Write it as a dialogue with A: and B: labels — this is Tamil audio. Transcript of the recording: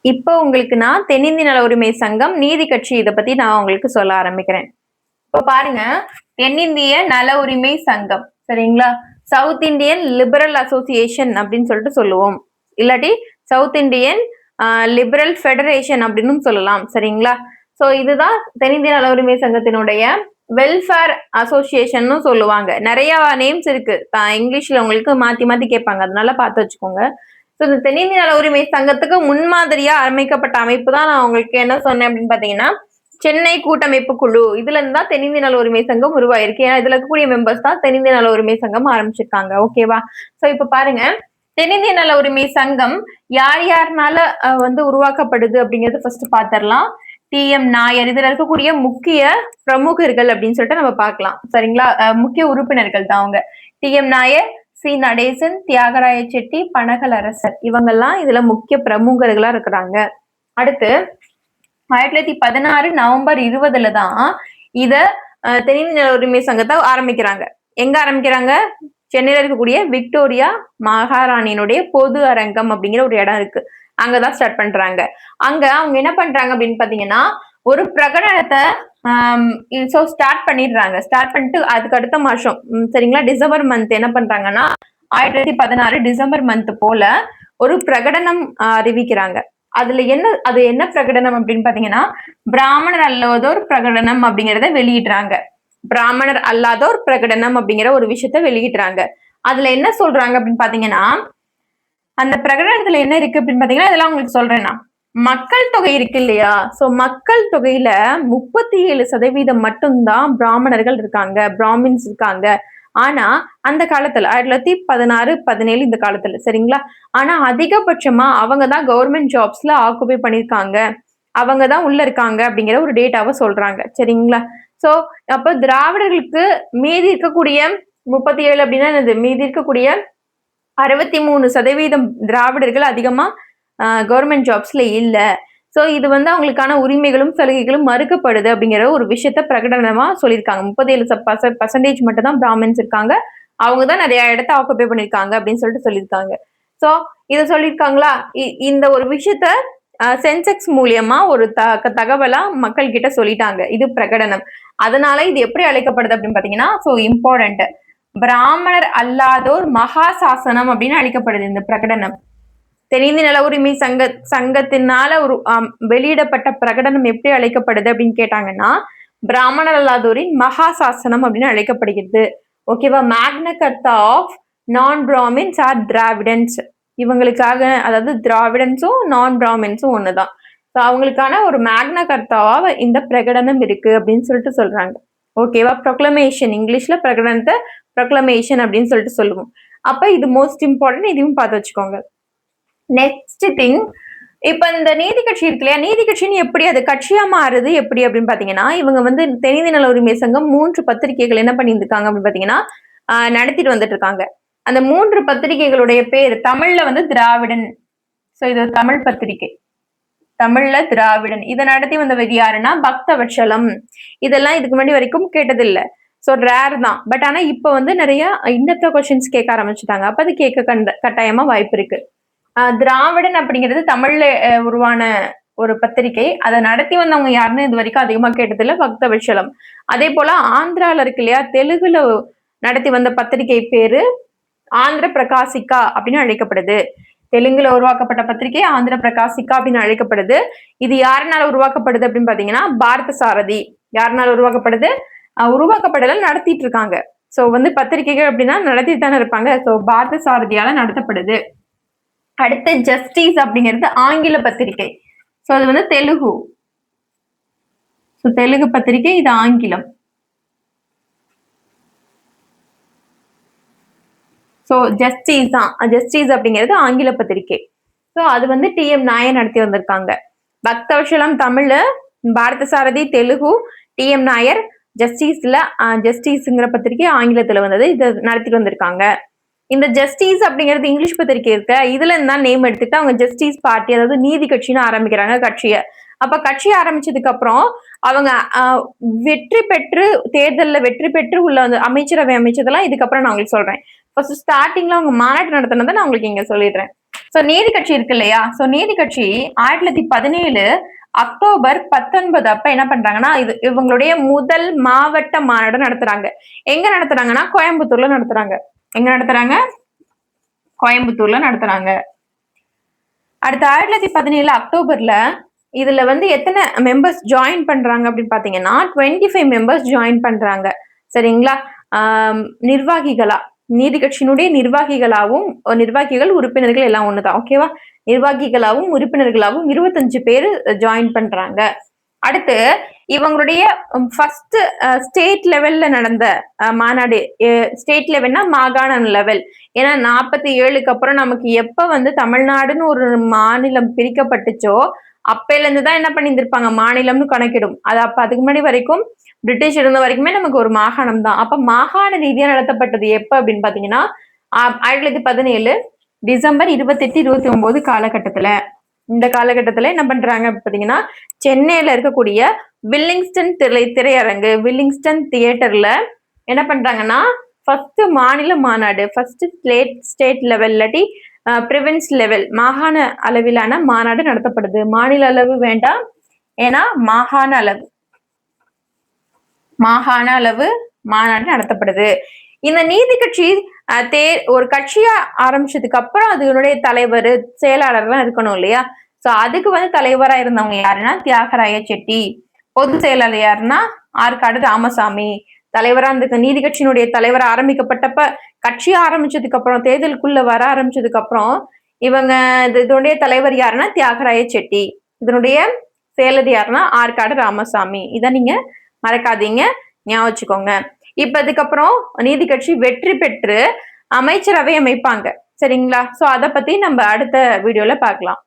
A: இப்போ உங்களுக்கு நான் தென்னிந்திய நல உரிமை சங்கம், நீதி கட்சி இத பத்தி நான் உங்களுக்கு சொல்ல ஆரம்பிக்கிறேன். இப்ப பாருங்க, தென்னிந்திய நல உரிமை சங்கம் சரிங்களா? சவுத் இந்தியன் லிபரல் அசோசியேஷன் அப்படின்னு சொல்லிட்டு சொல்லுவோம். இல்லாட்டி சவுத் இந்தியன் லிபரல் ஃபெடரேஷன் அப்படின்னு சொல்லலாம் சரிங்களா? சோ இதுதான் தென்னிந்திய நல உரிமை சங்கத்தினுடைய வெல்ஃபேர் அசோசியேஷன் சொல்லுவாங்க. நிறைய நேம்ஸ் இருக்கு. இங்கிலீஷ்ல உங்களுக்கு மாத்தி மாத்தி கேட்பாங்க. அதனால பார்த்து வச்சுக்கோங்க. இந்த தென்னிந்திய நல உரிமை சங்கத்துக்கு முன்மாதிரியா அமைக்கப்பட்ட அமைப்பு தான் நான் உங்களுக்கு என்ன சொன்னேன் அப்படின்னு பாத்தீங்கன்னா சென்னை கூட்டமைப்பு குழு. இதுல இருந்து தான் தென்னிந்திய நல உரிமை சங்கம் உருவாயிருக்கு. ஏன்னா இதுல இருக்கக்கூடிய மெம்பர்ஸ் தான் தென்னிந்திய நல உரிமை சங்கம் ஆரம்பிச்சிருக்காங்க. ஓகேவா? சோ இப்ப பாருங்க, தென்னிந்திய நல உரிமை சங்கம் யார் யாருனால உருவாக்கப்படுது அப்படிங்கறது ஃபர்ஸ்ட் பாத்திரலாம். டி.எம். நாயர் இதுல இருக்கக்கூடிய முக்கிய பிரமுகர்கள் அப்படின்னு சொல்லிட்டு நம்ம பார்க்கலாம். சரிங்களா? முக்கிய உறுப்பினர்கள் தான் அவங்க. டி.எம். நாயர், சி. நடேசன், தியாகராய செட்டி, பனகல் அரசர் இவங்கெல்லாம் இதுல முக்கிய பிரமுகர்களா இருக்கிறாங்க. அடுத்து 1916 நவம்பர் 20ல தான் இத தென்னிந்திய நல உரிமை சங்கத்தை ஆரம்பிக்கிறாங்க. எங்க ஆரம்பிக்கிறாங்க? சென்னையில இருக்கக்கூடிய விக்டோரியா மகாராணியினுடைய பொது அரங்கம் அப்படிங்கிற ஒரு இடம் இருக்கு. அங்கதான் ஸ்டார்ட் பண்றாங்க. அங்க அவங்க என்ன பண்றாங்க அப்படின்னு பாத்தீங்கன்னா ஒரு பிரகடனத்தை ஸ்டார்ட் பண்ணிடுறாங்க. ஸ்டார்ட் பண்ணிட்டு அதுக்கு அடுத்த மாசம் சரிங்களா டிசம்பர் மந்த் என்ன பண்றாங்கன்னா 1916 டிசம்பர் மந்த் போல ஒரு பிரகடனம் அறிவிக்கிறாங்க. அதுல அது என்ன பிரகடனம் அப்படின்னு பாத்தீங்கன்னா பிராமணர் அல்லாதோர் பிரகடனம் அப்படிங்கறத வெளியிடுறாங்க. பிராமணர் அல்லாதோர் பிரகடனம் அப்படிங்கிற ஒரு விஷயத்த வெளியிடுறாங்க. அதுல என்ன சொல்றாங்க அப்படின்னு பாத்தீங்கன்னா அந்த பிரகடனத்துல என்ன இருக்கு அப்படின்னு பாத்தீங்கன்னா இதெல்லாம் உங்களுக்கு சொல்றேன் நான். மக்கள் தொகை இருக்கு இல்லையா? சோ மக்கள் தொகையில 37% மட்டும்தான் பிராமணர்கள் இருக்காங்க, பிராமின்ஸ் இருக்காங்க. ஆனா அந்த காலத்துல 1916, 17 இந்த காலத்துல சரிங்களா? ஆனா அதிகபட்சமா அவங்கதான் கவர்மெண்ட் ஜாப்ஸ்ல ஆக்குபை பண்ணிருக்காங்க. அவங்கதான் உள்ள இருக்காங்க அப்படிங்கிற ஒரு டேட்டாவை சொல்றாங்க. சரிங்களா? சோ அப்ப திராவிடர்களுக்கு மீதி இருக்கக்கூடிய 37 அப்படின்னா என்னது? மீதி இருக்கக்கூடிய 63% திராவிடர்கள் அதிகமா கவர்மெண்ட் ஜாப்ஸ்ல இல்ல. சோ இது அவங்களுக்கான உரிமைகளும் சலுகைகளும் மறுக்கப்படுது அப்படிங்கிற ஒரு விஷயத்த பிரகடனமா சொல்லியிருக்காங்க. 37% மட்டும் தான் பிராமின்ஸ் இருக்காங்க. அவங்க தான் நிறைய இடத்த ஆக்குபை பண்ணிருக்காங்க அப்படின்னு சொல்லிட்டு சொல்லியிருக்காங்க. சோ இத சொல்லியிருக்காங்களா? இந்த ஒரு விஷயத்த சென்செக்ஸ் மூலியமா ஒரு தகவலா மக்கள் கிட்ட சொல்லிட்டாங்க. இது பிரகடனம். அதனால இது எப்படி அழைக்கப்படுது அப்படின்னு பாத்தீங்கன்னா சோ இம்பார்ட்டன்ட் பிராமணர் அல்லாதோர் மகா சாசனம் அப்படின்னு அழைக்கப்படுது இந்த பிரகடனம். தென்னிந்திய நல உரிமை சங்கத்தினால ஒரு வெளியிடப்பட்ட பிரகடனம் எப்படி அழைக்கப்படுது அப்படின்னு கேட்டாங்கன்னா பிராமணர் அல்லாதோரின் மகா சாசனம் அப்படின்னு அழைக்கப்படுகிறது. ஓகேவா? மேக்னா கர்த்தா ஆஃப் நான் பிராமின்ஸ் ஆர் திராவிடன்ஸ். இவங்களுக்காக அதாவது திராவிடன்ஸும் நான் பிராமின்ஸும் ஒண்ணுதான். அவங்களுக்கான ஒரு மேக்னா கர்த்தாவா இந்த பிரகடனம் இருக்கு அப்படின்னு சொல்லிட்டு சொல்றாங்க. ஓகேவா? ப்ரொக்ளமேஷன் இங்கிலீஷ்ல பிரகடனத்தை ப்ரொக்ளமேஷன் அப்படின்னு சொல்லிட்டு சொல்லுவோம். அப்ப இது மோஸ்ட் இம்பார்ட்டன்ட். இதையும் பார்த்து வச்சுக்கோங்க. நெக்ஸ்ட் திங் இப்ப இந்த நீதி கட்சி இருக்கு இல்லையா? நீதி கட்சின்னு எப்படி அது கட்சியா மாறுது எப்படி அப்படின்னு பாத்தீங்கன்னா இவங்க தென்னிந்திய நல உரிமை சங்கம் 3 பத்திரிகைகள் என்ன பண்ணியிருக்காங்க அப்படின்னு பாத்தீங்கன்னா நடத்திட்டு வந்துட்டு இருக்காங்க. அந்த 3 பத்திரிகைகளுடைய பேர் தமிழ்ல திராவிடன். சோ இது தமிழ் பத்திரிகை. தமிழ்ல திராவிடன். இதை நடத்தி வந்தவர் யாருன்னா பக்தவட்சலம். இதெல்லாம் இதுக்கு முன்னாடி வரைக்கும் கேட்டதில்லை. சோ ரேர் தான். பட் ஆனா இப்ப நிறைய இன்னத்த கொஸ்டின்ஸ் கேட்க ஆரம்பிச்சுட்டாங்க. அப்ப அது கேட்க கட்டாயமா வாய்ப்பு இருக்கு. திராவிடன் அப்படிங்கிறது தமிழ்ல உருவான ஒரு பத்திரிகை. அதை நடத்தி வந்தவங்க யாருன்னு இது வரைக்கும் அதிகமா கேட்டதில்ல. பக்தவட்சலம். அதே போல ஆந்திரால இருக்கு இல்லையா? தெலுங்குல நடத்தி வந்த பத்திரிகை பேரு ஆந்திர பிரகாசிக்கா அப்படின்னு அழைக்கப்படுது. தெலுங்குல உருவாக்கப்பட்ட பத்திரிகை ஆந்திர பிரகாசிக்கா அப்படின்னு அழைக்கப்படுது. இது யாருனால உருவாக்கப்படுது அப்படின்னு பாத்தீங்கன்னா பாரத சாரதி. யாருனால உருவாக்கப்படுது? உருவாக்கப்படல நடத்திட்டு இருக்காங்க. சோ பத்திரிகைகள் அப்படின்னா நடத்திட்டு தானே இருப்பாங்க. சோ பாரத சாரதியால நடத்தப்படுது. அடுத்து ஜஸ்டிஸ் அப்படிங்கிறது ஆங்கில பத்திரிகை. சோ அது தெலுங்கு. சோ தெலுங்கு பத்திரிகை, இது ஆங்கிலம். சோ ஜஸ்டிஸ் தான். ஜஸ்டிஸ் அப்படிங்கிறது ஆங்கில பத்திரிகை. சோ அது டி.எம். நாயர் நடத்தி வந்திருக்காங்க. பக்தவட்சலம் தமிழ்ல, பாரத சாரதி தெலுங்கு, டி.எம். நாயர் ஜஸ்டிஸ்ல ஜஸ்டிஸ்ங்கிற பத்திரிகை ஆங்கிலத்துல வந்தது. இதை நடத்திட்டு வந்திருக்காங்க. இந்த ஜஸ்டிஸ் அப்படிங்கிறது இங்கிலீஷ் பத்திரிகை இருக்க இதுல இருந்தா நேம் எடுத்துட்டு அவங்க ஜஸ்டிஸ் பார்ட்டி அதாவது நீதி கட்சின்னு ஆரம்பிக்கிறாங்க கட்சிய. அப்ப கட்சி ஆரம்பிச்சதுக்கு அப்புறம் அவங்க வெற்றி பெற்று தேர்தலில் வெற்றி பெற்று உள்ள அமைச்சரவை அமைச்சதெல்லாம் இதுக்கப்புறம் நான் உங்களுக்கு சொல்றேன். ஃபர்ஸ்ட் ஸ்டார்டிங்ல அவங்க மாநாட்டு நடத்தினதை நான் உங்களுக்கு இங்க சொல்லிடுறேன். சோ நீதி கட்சி இருக்கு இல்லையா, சோ நீதி கட்சி 1917 அக்டோபர் 19 அப்ப என்ன பண்றாங்கன்னா, இவங்களுடைய முதல் மாவட்ட மாநாடு நடத்துறாங்க. எங்க நடத்துறாங்கன்னா கோயம்புத்தூர்ல நடத்துறாங்க. எங்க நடத்துறாங்க? கோயம்புத்தூர்ல நடத்துறாங்க. அடுத்து 1917 அக்டோபர்ல இதுல வந்து எத்தனை மெம்பர்ஸ் ஜாயின் பண்றாங்க அப்படின்னு பாத்தீங்கன்னா 25 மெம்பர்ஸ் ஜாயின் பண்றாங்க. சரிங்களா? நிர்வாகிகளா, நீதி கட்சியினுடைய நிர்வாகிகள் உறுப்பினர்கள் எல்லாம் ஒண்ணுதான். ஓகேவா? நிர்வாகிகளாவும் உறுப்பினர்களாவும் 25 பேர் ஜாயின் பண்றாங்க. அடுத்து இவங்களுடைய ஃபர்ஸ்ட் ஸ்டேட் லெவல்ல நடந்த மாநாடு, ஸ்டேட் லெவல்னா மாகாண லெவல். ஏன்னா 47க்கு அப்புறம் நமக்கு எப்ப வந்து தமிழ்நாடுன்னு ஒரு மாநிலம் பிரிக்கப்பட்டுச்சோ அப்பையில இருந்து தான் என்ன பண்ணியிருந்திருப்பாங்க, மாநிலம்னு கணக்கிடும். அது அப்ப அதுக்கு முன்னாடி வரைக்கும் பிரிட்டிஷ் இருந்த வரைக்குமே நமக்கு ஒரு மாகாணம் தான். அப்ப மாகாண ரீதியா நடத்தப்பட்டது எப்ப அப்படின்னு பாத்தீங்கன்னா 1917 டிசம்பர் 28, 29 காலகட்டத்துல. இந்த காலகட்டத்துல என்ன பண்றாங்க பாத்தீங்கன்னா சென்னையில இருக்கக்கூடிய வில்லிங்ஸ்டன் திரையரங்கு, வில்லிங்ஸ்டன் தியேட்டர்ல என்ன பண்றாங்கன்னா ஃபர்ஸ்ட் மாநில மாநாடு, ஃபர்ஸ்ட் ஸ்டேட் லெவல் இல்லாட்டி பிரிவின்ஸ் லெவல், மாகாண அளவிலான மாநாடு நடத்தப்படுது. மாநில அளவு வேண்டாம், ஏன்னா மாகாண அளவு மாநாடு நடத்தப்படுது. இந்த நீதி கட்சி ஒரு கட்சியா ஆரம்பிச்சதுக்கு அப்புறம் அதனுடைய தலைவர் செயலாளர்லாம் இருக்கணும் இல்லையா, சோ அதுக்கு வந்து தலைவரா இருந்தவங்க யாருன்னா தியாகராய செட்டி. பொது செயலாளர் யாருன்னா ஆற்காடு ராமசாமி. தலைவரா இந்த நீதி கட்சியினுடைய தலைவரா ஆரம்பிக்கப்பட்டப்ப, கட்சி ஆரம்பிச்சதுக்கு அப்புறம், தேர்தலுக்குள்ள வர ஆரம்பிச்சதுக்கு அப்புறம் இவங்க இதனுடைய தலைவர் யாருன்னா தியாகராய செட்டி. இதனுடைய செயலர் யாருன்னா ஆற்காடு ராமசாமி. இத நீங்க மறக்காதீங்க, ஞாபகம் வச்சுக்கோங்க. இப்ப அதுக்கப்புறம் நீதி கட்சி வெற்றி பெற்று அமைச்சரவை அமைப்பாங்க. சரிங்களா? சோ அத பத்தி நம்ம அடுத்த வீடியோல பார்க்கலாம்.